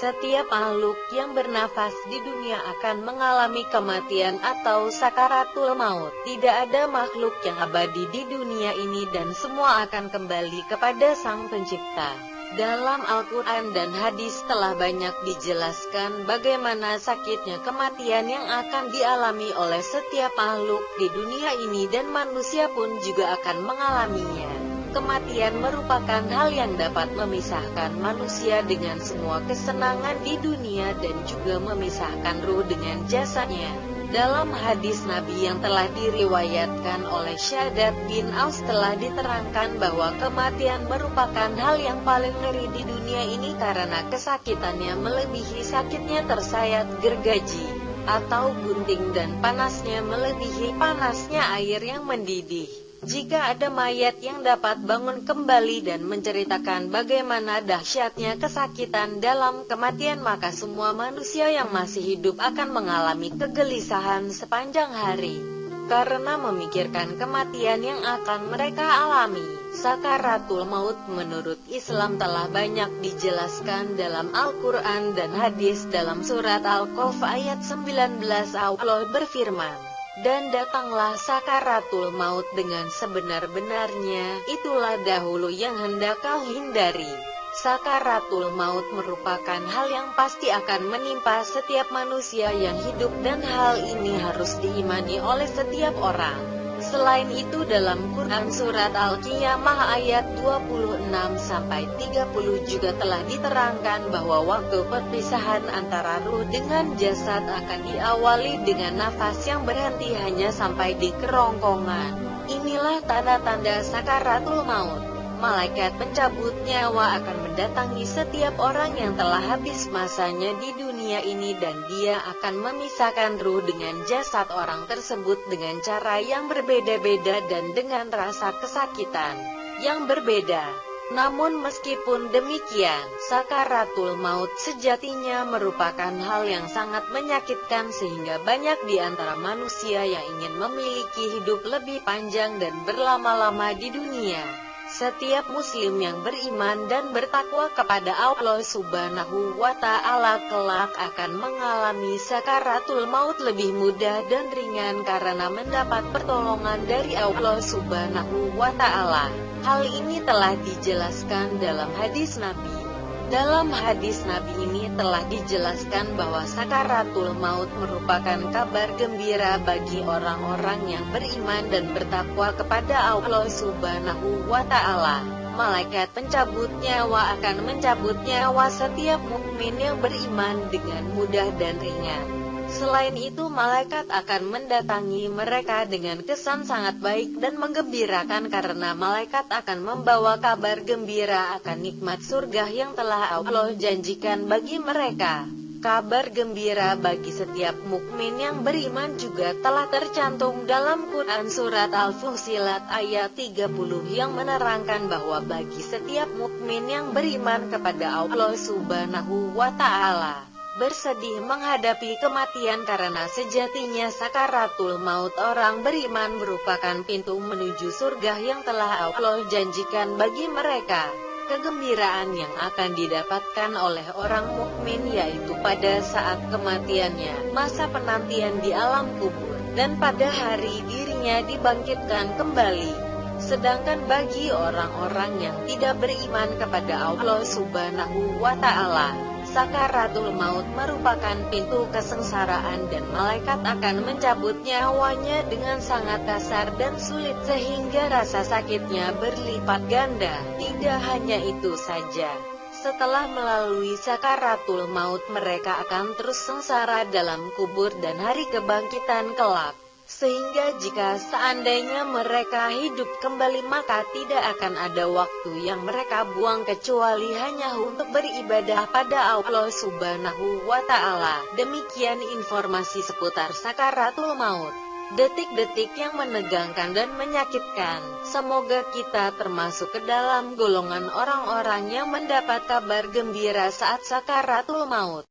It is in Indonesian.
Setiap makhluk yang bernafas di dunia akan mengalami kematian atau sakaratul maut. Tidak ada makhluk yang abadi di dunia ini dan semua akan kembali kepada Sang Pencipta. Dalam Al-Quran dan hadis telah banyak dijelaskan bagaimana sakitnya kematian yang akan dialami oleh setiap makhluk di dunia ini dan manusia pun juga akan mengalaminya. Kematian merupakan hal yang dapat memisahkan manusia dengan semua kesenangan di dunia dan juga memisahkan ruh dengan jasadnya. Dalam hadis Nabi yang telah diriwayatkan oleh Syaddad bin Aus telah diterangkan bahwa kematian merupakan hal yang paling ngeri di dunia ini karena kesakitannya melebihi sakitnya tersayat gergaji atau gunting dan panasnya melebihi panasnya air yang mendidih. Jika ada mayat yang dapat bangun kembali dan menceritakan bagaimana dahsyatnya kesakitan dalam kematian, maka semua manusia yang masih hidup akan mengalami kegelisahan sepanjang hari. Karena memikirkan kematian yang akan mereka alami. Sakaratul maut menurut Islam telah banyak dijelaskan dalam Al-Quran dan hadis. Dalam surat Al-Kahf ayat 19 Allah berfirman, "Dan datanglah sakaratul maut dengan sebenar-benarnya, itulah dahulu yang hendak kau hindari." Sakaratul maut merupakan hal yang pasti akan menimpa setiap manusia yang hidup dan hal ini harus diimani oleh setiap orang. Selain itu dalam Quran surat Al-Qiyamah ayat 26-30 juga telah diterangkan bahwa waktu perpisahan antara ruh dengan jasad akan diawali dengan nafas yang berhenti hanya sampai di kerongkongan. Inilah tanda-tanda sakaratul maut. Malaikat pencabut nyawa akan mendatangi setiap orang yang telah habis masanya di dunia ini dan dia akan memisahkan ruh dengan jasad orang tersebut dengan cara yang berbeda-beda dan dengan rasa kesakitan yang berbeda. Namun meskipun demikian, sakaratul maut sejatinya merupakan hal yang sangat menyakitkan sehingga banyak di antara manusia yang ingin memiliki hidup lebih panjang dan berlama-lama di dunia. Setiap muslim yang beriman dan bertakwa kepada Allah Subhanahu wa Ta'ala kelak akan mengalami sakaratul maut lebih mudah dan ringan karena mendapat pertolongan dari Allah Subhanahu wa Ta'ala. Hal ini telah dijelaskan dalam hadis Nabi. Dalam hadis Nabi ini telah dijelaskan bahwa sakaratul maut merupakan kabar gembira bagi orang-orang yang beriman dan bertakwa kepada Allah Subhanahu wa Ta'ala. Malaikat pencabut nyawa akan mencabut nyawa setiap mukmin yang beriman dengan mudah dan ringan. Selain itu, malaikat akan mendatangi mereka dengan kesan sangat baik dan menggembirakan karena malaikat akan membawa kabar gembira akan nikmat surga yang telah Allah janjikan bagi mereka. Kabar gembira bagi setiap mukmin yang beriman juga telah tercantum dalam Quran surat Al-Fussilat ayat 30 yang menerangkan bahwa bagi setiap mukmin yang beriman kepada Allah Subhanahu wa Ta'ala bersedih menghadapi kematian karena sejatinya sakaratul maut orang beriman merupakan pintu menuju surga yang telah Allah janjikan bagi mereka. Kegembiraan yang akan didapatkan oleh orang mukmin yaitu pada saat kematiannya, masa penantian di alam kubur, dan pada hari dirinya dibangkitkan kembali. Sedangkan bagi orang-orang yang tidak beriman kepada Allah Subhanahu wa Ta'ala, sakaratul maut merupakan pintu kesengsaraan dan malaikat akan mencabut nyawanya dengan sangat kasar dan sulit sehingga rasa sakitnya berlipat ganda. Tidak hanya itu saja, setelah melalui sakaratul maut mereka akan terus sengsara dalam kubur dan hari kebangkitan kelak. Sehingga jika seandainya mereka hidup kembali maka tidak akan ada waktu yang mereka buang kecuali hanya untuk beribadah pada Allah Subhanahu wa Ta'ala. Demikian informasi seputar sakaratul maut. Detik-detik yang menegangkan dan menyakitkan. Semoga kita termasuk ke dalam golongan orang-orang yang mendapat kabar gembira saat sakaratul maut.